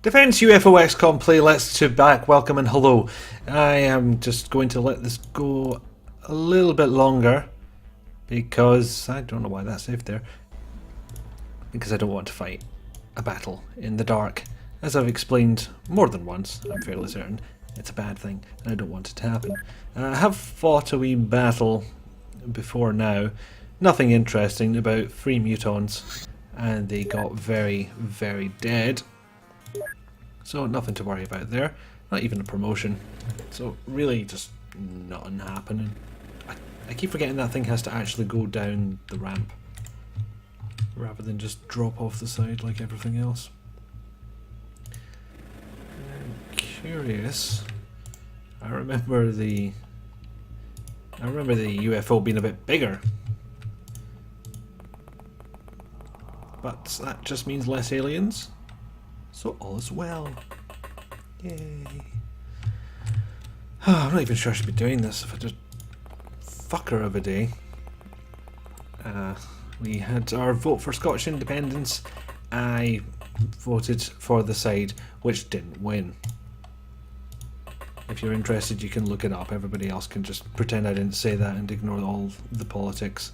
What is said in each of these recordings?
Defense UFO XCOM playlist to back, welcome and hello. I am just going to let this go a little bit longer because I don't know why that's saved there. Because I don't want to fight a battle in the dark. As I've explained more than once, I'm fairly certain, it's a bad thing and I don't want it to happen. I have fought a wee battle before now, nothing interesting, about 3 mutons, and they got very, very dead. So nothing to worry about there, not even a promotion. So really just nothing happening. I keep forgetting that thing has to actually go down the ramp rather than just drop off the side like everything else. I'm curious. I remember the UFO being a bit bigger. But that just means less aliens. So all is well. Yay. I'm not even sure I should be doing this if I just fucker of a day. We had our vote for Scottish independence. I voted for the side which didn't win. If you're interested, you can look it up. Everybody else can just pretend I didn't say that and ignore all the politics.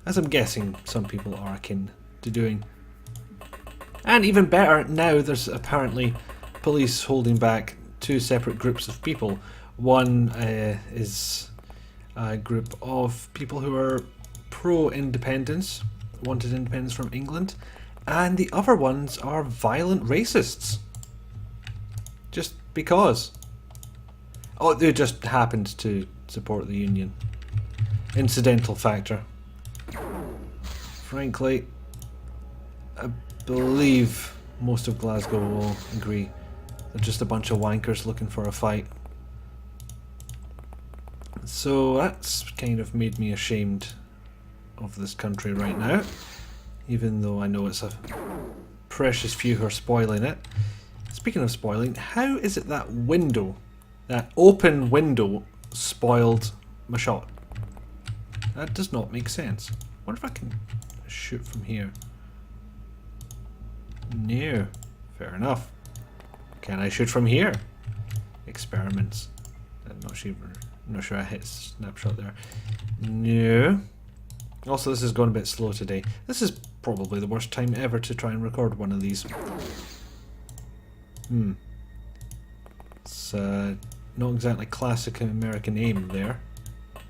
As I'm guessing some people are akin to doing. And even better, now there's apparently police holding back 2 separate groups of people. One is a group of people who are pro-independence, wanted independence from England, and the other ones are violent racists. Just because. Oh, they just happened to support the Union. Incidental factor. Frankly, I believe most of Glasgow will agree. They're just a bunch of wankers looking for a fight. So that's kind of made me ashamed of this country right now, even though I know it's a precious few who are spoiling it. Speaking of spoiling, how is it that window, that open window, spoiled my shot? That does not make sense. I wonder if I can shoot from here. No. Fair enough. Can I shoot from here? Experiments. I'm not sure I hit snapshot there. No. Also, this is going a bit slow today. This is probably the worst time ever to try and record one of these. It's not exactly classic American aim there.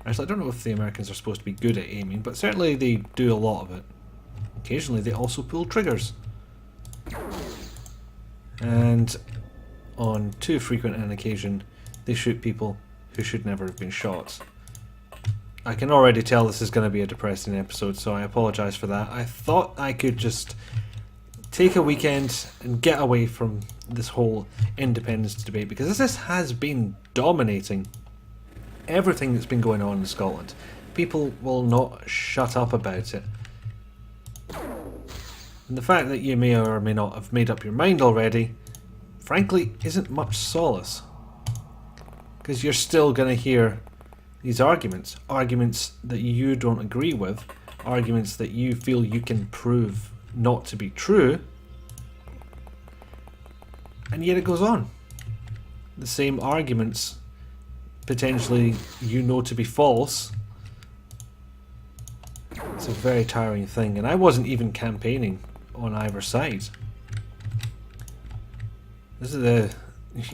Actually, I don't know if the Americans are supposed to be good at aiming, but certainly they do a lot of it. Occasionally they also pull triggers. And on too frequent an occasion, they shoot people who should never have been shot. I can already tell this is going to be a depressing episode, so I apologise for that. I thought I could just take a weekend and get away from this whole independence debate, because this has been dominating everything that's been going on in Scotland. People will not shut up about it. And the fact that you may or may not have made up your mind already, frankly, isn't much solace. Because you're still going to hear these arguments. Arguments that you don't agree with. Arguments that you feel you can prove not to be true. And yet it goes on. The same arguments, potentially you know to be false. It's a very tiring thing, and I wasn't even campaigning on either side.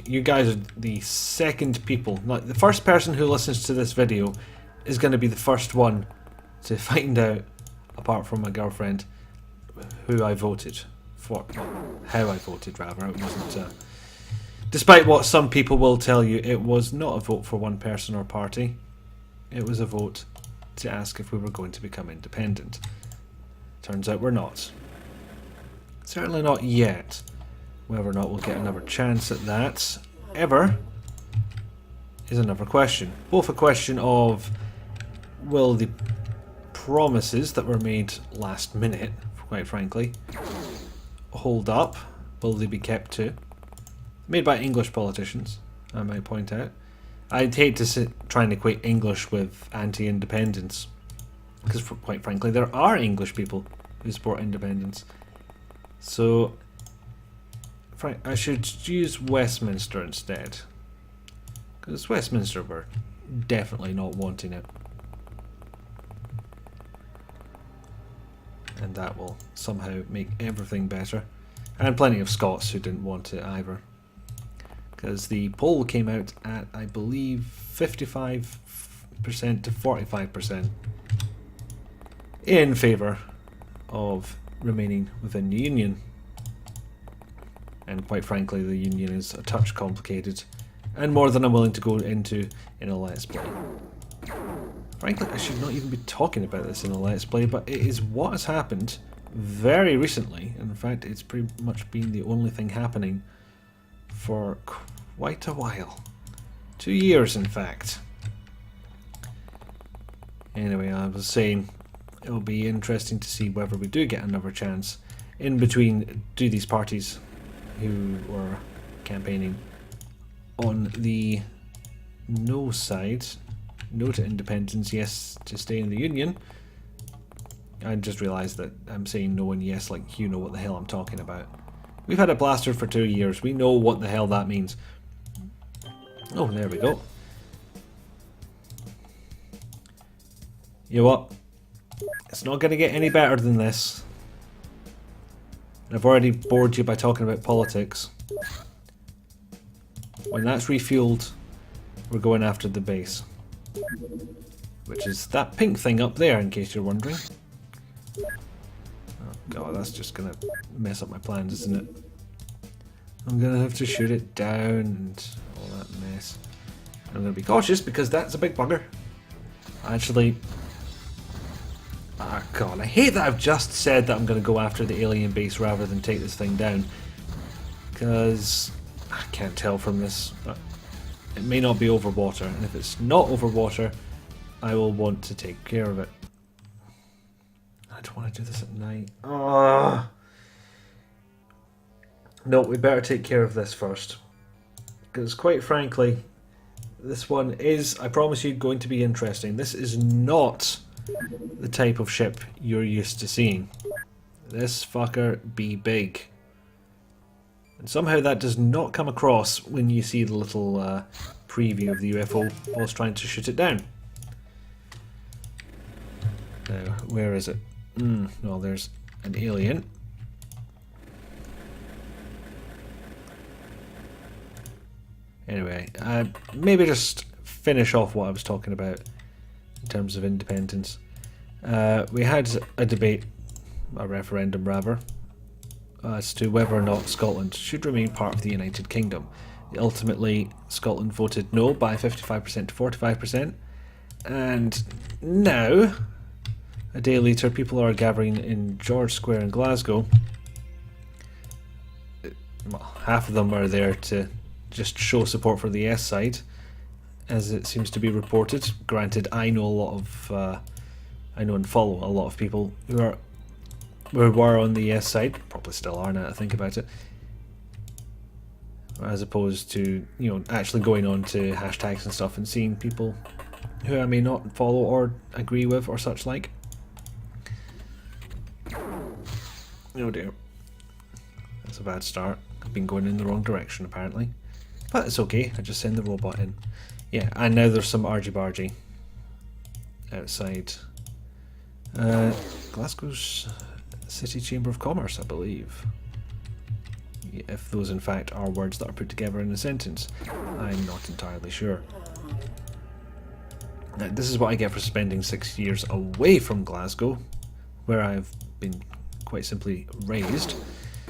You guys are the second people, not the first person who listens to this video is going to be the first one to find out, apart from my girlfriend, who I voted for. How I voted, rather. It wasn't, despite what some people will tell you, it was not a vote for one person or party. It was a vote to ask if we were going to become independent. Turns out we're not. Certainly not yet. Whether or not we'll get another chance at that, ever, is another question. Both a question of, will the promises that were made last minute, quite frankly, hold up? Will they be kept to? Made by English politicians, I might point out. I'd hate to try and equate English with anti-independence, because quite frankly there are English people who support independence. So I should use Westminster instead. Because Westminster were definitely not wanting it. And that will somehow make everything better. And plenty of Scots who didn't want it either. Because the poll came out at, I believe, 55% to 45% in favour of remaining within the Union. And quite frankly, the Union is a touch complicated, and more than I'm willing to go into in a Let's Play. Frankly, I should not even be talking about this in a Let's Play, but it is what has happened very recently. In fact, it's pretty much been the only thing happening for quite a while. 2 years, in fact. Anyway, I was saying it will be interesting to see whether we do get another chance in between. Do these parties who were campaigning on the no side, no to independence, yes to stay in the Union. I just realised that I'm saying no and yes like you know what the hell I'm talking about. We've had it blasted for 2 years. We know what the hell that means. Oh, there we go. You know what? It's not going to get any better than this. I've already bored you by talking about politics. When that's refueled, we're going after the base. Which is that pink thing up there, in case you're wondering. Oh god, that's just going to mess up my plans, isn't it? I'm going to have to shoot it down and all that mess. I'm going to be cautious because that's a big bugger. Actually... ah, god, I hate that I've just said that I'm going to go after the alien base rather than take this thing down. Because I can't tell from this, but it may not be over water. And if it's not over water, I will want to take care of it. I don't want to do this at night. Ah. No, we better take care of this first. Because quite frankly, this one is, I promise you, going to be interesting. This is not the type of ship you're used to seeing. This fucker be big. And somehow that does not come across when you see the little preview of the UFO whilst trying to shoot it down. Now, where is it? No, there's an alien. Anyway, maybe just finish off what I was talking about in terms of independence. We had a debate, a referendum rather, as to whether or not Scotland should remain part of the United Kingdom. Ultimately, Scotland voted no by 55% to 45%, and now, a day later, people are gathering in George Square in Glasgow. Well, half of them are there to just show support for the yes side, as it seems to be reported. Granted, I know a lot of, I know and follow a lot of people who were on the yes side, probably still are now that I think about it, as opposed to, you know, actually going on to hashtags and stuff and seeing people who I may not follow or agree with or such like. Oh dear. That's a bad start. I've been going in the wrong direction apparently. But it's okay, I just send the robot in. Yeah, and now there's some argy-bargy outside Glasgow's City Chamber of Commerce, I believe. If those in fact are words that are put together in a sentence. I'm not entirely sure. Now, this is what I get for spending 6 years away from Glasgow, where I've been quite simply raised.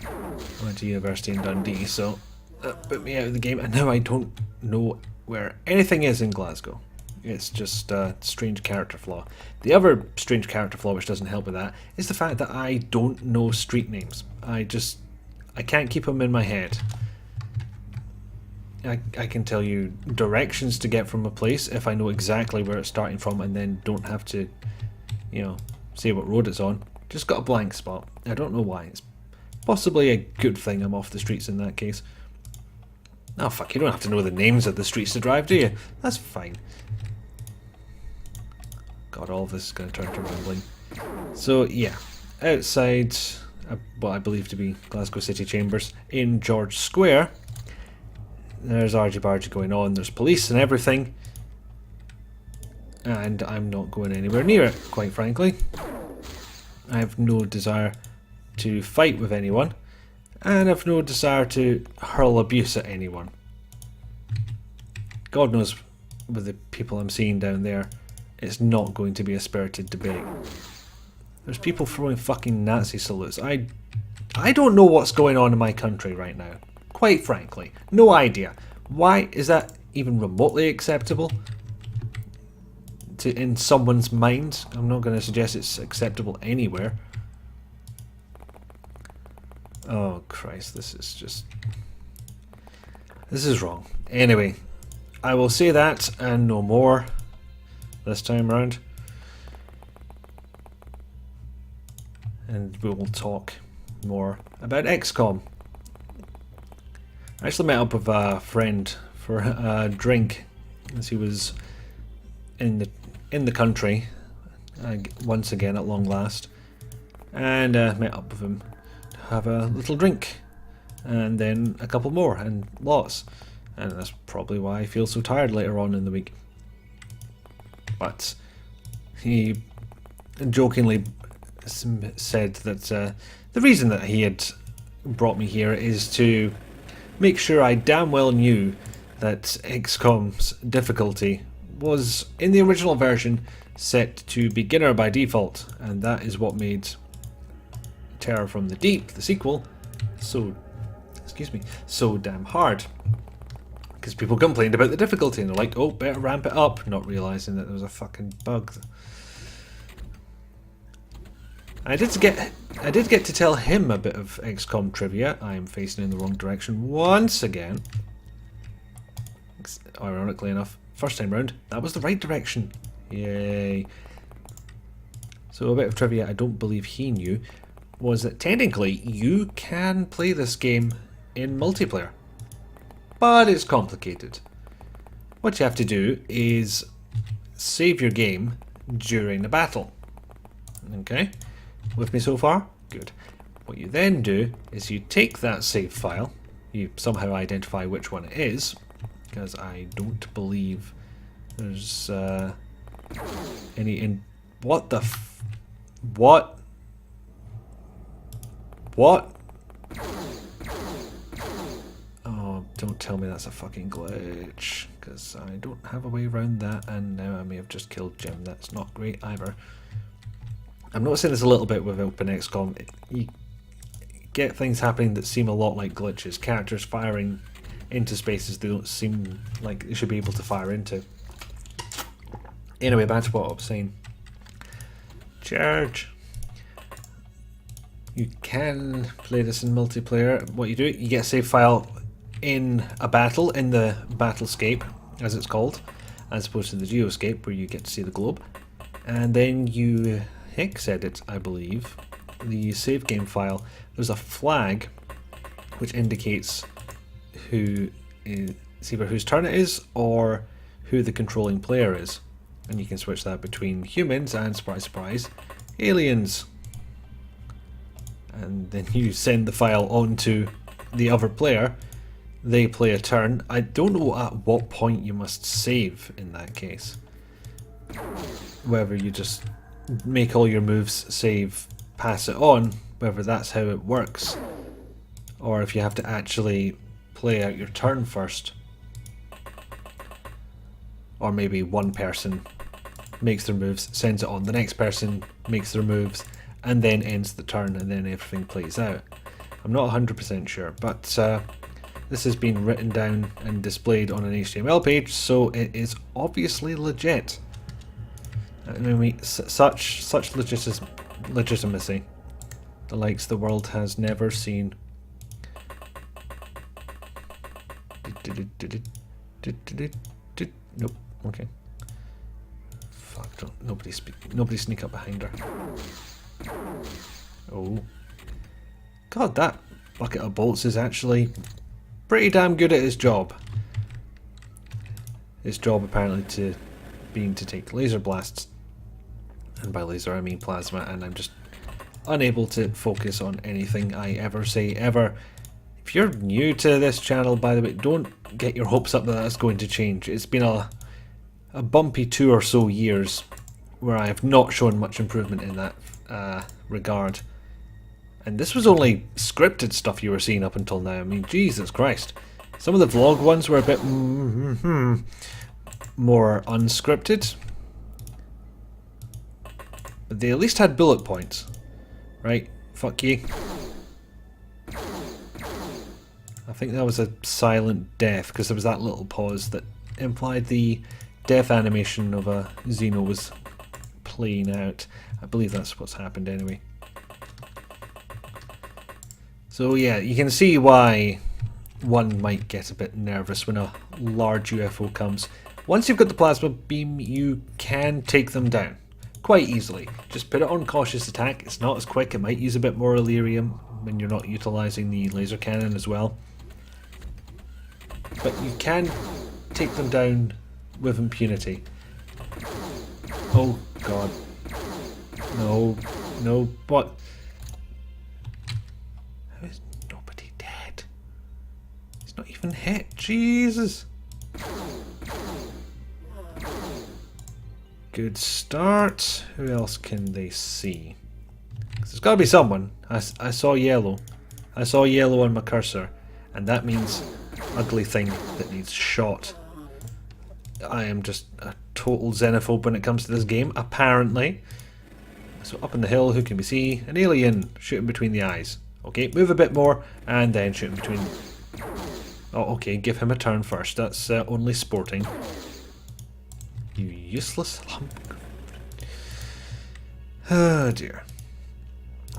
I went to university in Dundee, so that put me out of the game, and now I don't know where anything is in Glasgow. It's just a strange character flaw. The other strange character flaw which doesn't help with that is the fact that I don't know street names. I can't keep them in my head. I can tell you directions to get from a place if I know exactly where it's starting from and then don't have to, you know, say what road it's on. Just got a blank spot. I don't know why. It's possibly a good thing I'm off the streets in that case. Oh fuck, you don't have to know the names of the streets to drive, do you? That's fine. God, all of this is going to turn to rambling. So yeah, outside, what I believe to be Glasgow City Chambers, in George Square. There's argy-bargy going on, there's police and everything. And I'm not going anywhere near it, quite frankly. I have no desire to fight with anyone, and I've no desire to hurl abuse at anyone. God knows, with the people I'm seeing down there, it's not going to be a spirited debate. There's people throwing fucking Nazi salutes. I don't know what's going on in my country right now. Quite frankly. No idea. Why is that even remotely acceptable? In someone's mind? I'm not going to suggest it's acceptable anywhere. Oh Christ, this is wrong. Anyway, I will say that and no more this time round. And we will talk more about XCOM. I actually met up with a friend for a drink as he was in the country once again at long last, and met up with him to have a little drink, and then a couple more, and lots, and that's probably why I feel so tired later on in the week. But he jokingly said that the reason that he had brought me here is to make sure I damn well knew that XCOM's difficulty was, in the original version, set to beginner by default, and that is what made Terror from the Deep, the sequel, so damn hard. Because people complained about the difficulty and they're like, oh, better ramp it up, not realising that there was a fucking bug. I did get to tell him a bit of XCOM trivia. I am facing in the wrong direction once again. Ironically enough, first time round, that was the right direction. Yay. So a bit of trivia I don't believe he knew was that technically you can play this game in multiplayer. But it's complicated. What you have to do is save your game during the battle. Okay? With me so far? Good. What you then do is you take that save file, you somehow identify which one it is, because I don't believe there's any in... What the f... What? What? Oh, don't tell me that's a fucking glitch, because I don't have a way around that, and now I may have just killed Jim. That's not great either. I'm noticing this a little bit with Open XCOM. You get things happening that seem a lot like glitches. Characters firing into spaces they don't seem like they should be able to fire into. Anyway, back to what I was saying. Charge. You can play this in multiplayer. What you do, you get a save file in a battle, in the battlescape, as it's called, as opposed to the geoscape where you get to see the globe. And then you hex edit, I believe, the save game file. There's a flag which indicates who is, it's either whose turn it is or who the controlling player is. And you can switch that between humans and, surprise surprise, aliens. And then you send the file on to the other player. They play a turn. I don't know at what point you must save in that case. Whether you just make all your moves, save, pass it on, whether that's how it works. Or if you have to actually play out your turn first. Or maybe one person makes their moves, sends it on, the next person makes their moves, and then ends the turn, and then everything plays out. I'm not 100% sure, but this has been written down and displayed on an HTML page, so it is obviously legit. I mean, such legitimacy, the likes the world has never seen. Nope. Okay. Fuck! Don't nobody sneak up behind her. Oh. God, that bucket of bolts is actually pretty damn good at his job. His job apparently to take laser blasts, and by laser I mean plasma, and I'm just unable to focus on anything I ever say ever. If you're new to this channel, by the way, don't get your hopes up that that's going to change. It's been a bumpy 2 or so years where I have not shown much improvement in that regard. And this was only scripted stuff you were seeing up until now. I mean, Jesus Christ. Some of the vlog ones were a bit more unscripted. But they at least had bullet points. Right? Fuck you. I think that was a silent death because there was that little pause that implied the death animation of a Xeno was playing out. I believe that's what's happened anyway. So yeah, you can see why one might get a bit nervous when a large UFO comes. Once you've got the plasma beam, you can take them down quite easily. Just put it on cautious attack. It's not as quick. It might use a bit more Illyrium when you're not utilizing the laser cannon as well. But you can take them down with impunity. Oh god. No. No. What? How is nobody dead? He's not even hit. Jesus. Good start. Who else can they see? There's got to be someone. I saw yellow. I saw yellow on my cursor. And that means ugly thing that needs shot. I am just a total xenophobe when it comes to this game, apparently. So up on the hill, who can we see? An alien shooting between the eyes. Okay, move a bit more, and then shooting between... Oh, okay, give him a turn first. That's only sporting. You useless lump. Oh dear.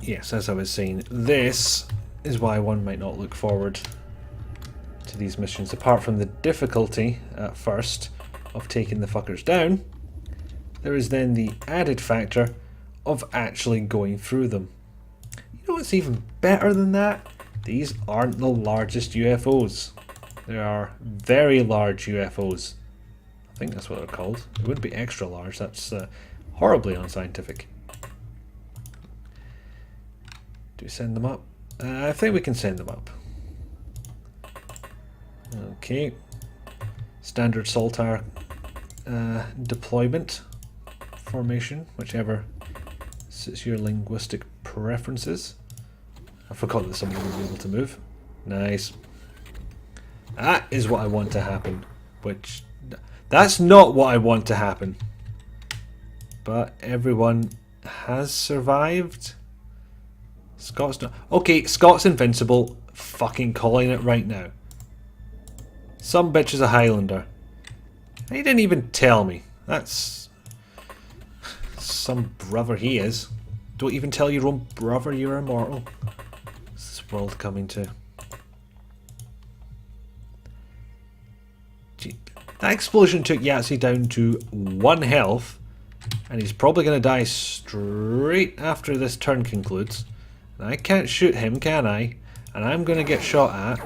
Yes, as I was saying, this is why one might not look forward to these missions, apart from the difficulty at first of taking the fuckers down. There is then the added factor of actually going through them. You know what's even better than that? These aren't the largest UFOs. They are very large UFOs. I think that's what they're called. It wouldn't be extra large. That's horribly unscientific. Do we send them up? I think we can send them up. Okay. Standard Saltar deployment formation, whichever suits your linguistic preferences. I forgot that someone would be able to move. Nice. That is what I want to happen. Which... that's not what I want to happen. But everyone has survived. Scott's not... okay, Scott's invincible. Fucking calling it right now. Some bitch is a Highlander. He didn't even tell me. That's... some brother he is. Don't even tell your own brother you're immortal. What's this world coming to? Gee, that explosion took Yahtzee down to 1 health. And he's probably going to die straight after this turn concludes. And I can't shoot him, can I? And I'm going to get shot at.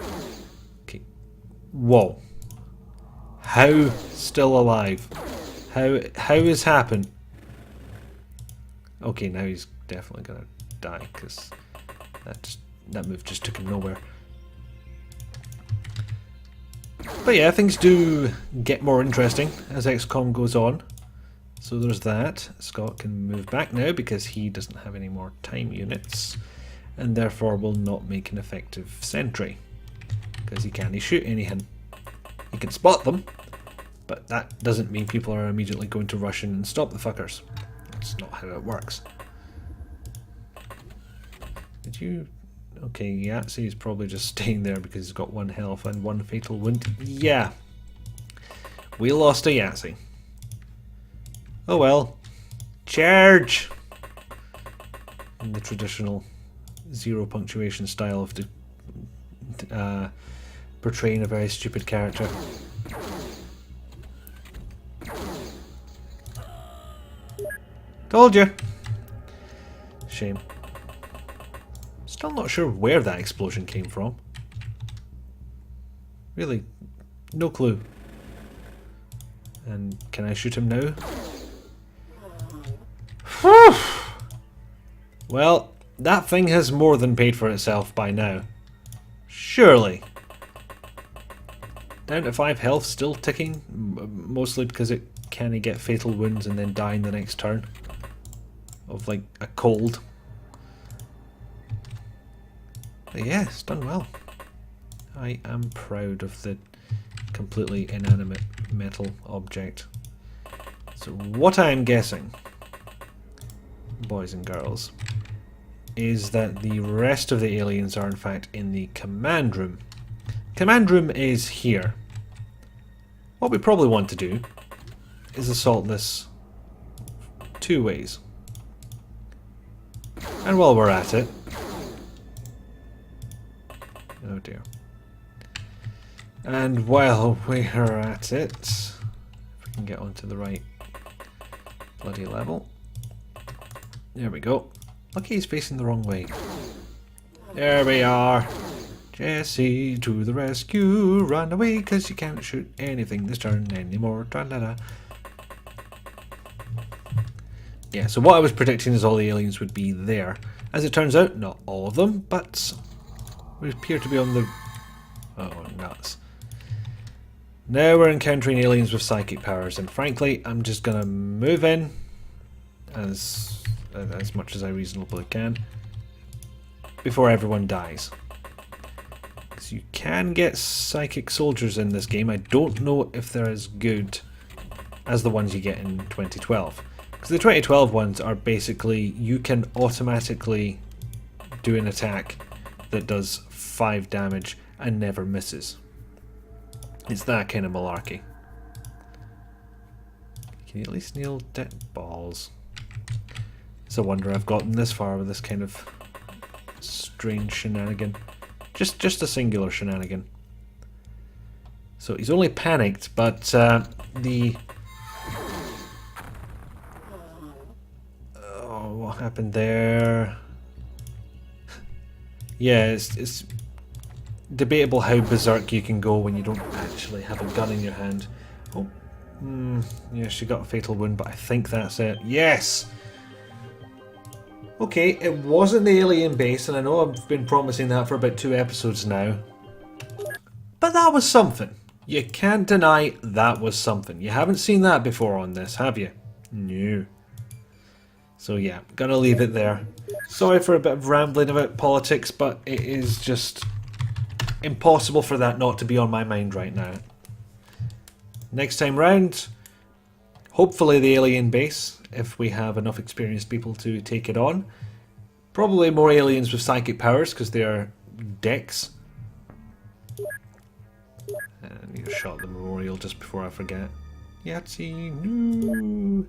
Okay. Whoa. How still alive? How has happened? Okay, now he's definitely going to die because that move just took him nowhere. But yeah, things do get more interesting as XCOM goes on. So there's that. Scott can move back now because he doesn't have any more time units and therefore will not make an effective sentry because he can't shoot anything. He can spot them, but that doesn't mean people are immediately going to rush in and stop the fuckers. That's not how it works. Did you... okay, Yahtzee is probably just staying there because he's got 1 health and 1 fatal wound. Yeah. We lost a Yahtzee. Oh well. Charge! In the traditional 0 punctuation style of portraying a very stupid character. Told you! Shame. Still not sure where that explosion came from. Really, no clue. And can I shoot him now? Well, That thing has more than paid for itself by now. Surely. Down to 5 health, still ticking. Mostly because it can't get fatal wounds and then die in the next turn. Of like a cold. But yeah, it's done well. I am proud of the completely inanimate metal object. So what I am guessing, boys and girls, is that the rest of the aliens are in fact in the command room. Command room is here. What we probably want to do is assault this 2 ways. And while we're at it... Oh dear. And while we're at it, if we can get onto the right bloody level. There we go. Lucky he's facing the wrong way. There we are. Jesse to the rescue. Run away because you can't shoot anything this turn anymore. Tra-la-la. Yeah, so what I was predicting is all the aliens would be there. As it turns out, not all of them, but we appear to be on the... Oh, nuts. Now we're encountering aliens with psychic powers, and frankly, I'm just going to move in as much as I reasonably can before everyone dies. Because you can get psychic soldiers in this game. I don't know if they're as good as the ones you get in 2012. Because the 2012 ones are basically, you can automatically do an attack that does 5 damage and never misses. It's that kind of malarkey. Can you at least nail dead balls? It's a wonder I've gotten this far with this kind of strange shenanigan. Just a singular shenanigan. So he's only panicked, but the... Oh, what happened there? Yeah, it's debatable how berserk you can go when you don't actually have a gun in your hand. Oh, yeah, she got a fatal wound, but I think that's it. Yes! Okay, it wasn't the alien base, and I know I've been promising that for about 2 episodes now. But that was something. You can't deny that was something. You haven't seen that before on this, have you? No. So yeah, gonna leave it there. Sorry for a bit of rambling about politics, but it is just impossible for that not to be on my mind right now. Next time round, hopefully the alien base, if we have enough experienced people to take it on. Probably more aliens with psychic powers, because they are decks. And I need to shot the memorial just before I forget. Yahtzee, no!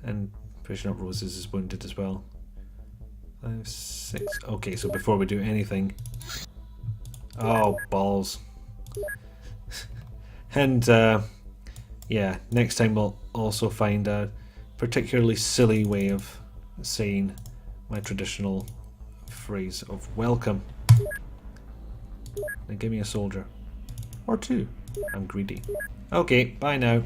And pushing up roses is wounded as well. 5, 6. Okay, so before we do anything... Oh, balls. And, yeah, next time we'll also find a particularly silly way of saying my traditional phrase of welcome. Now give me a soldier. Or 2. I'm greedy. Okay, bye now.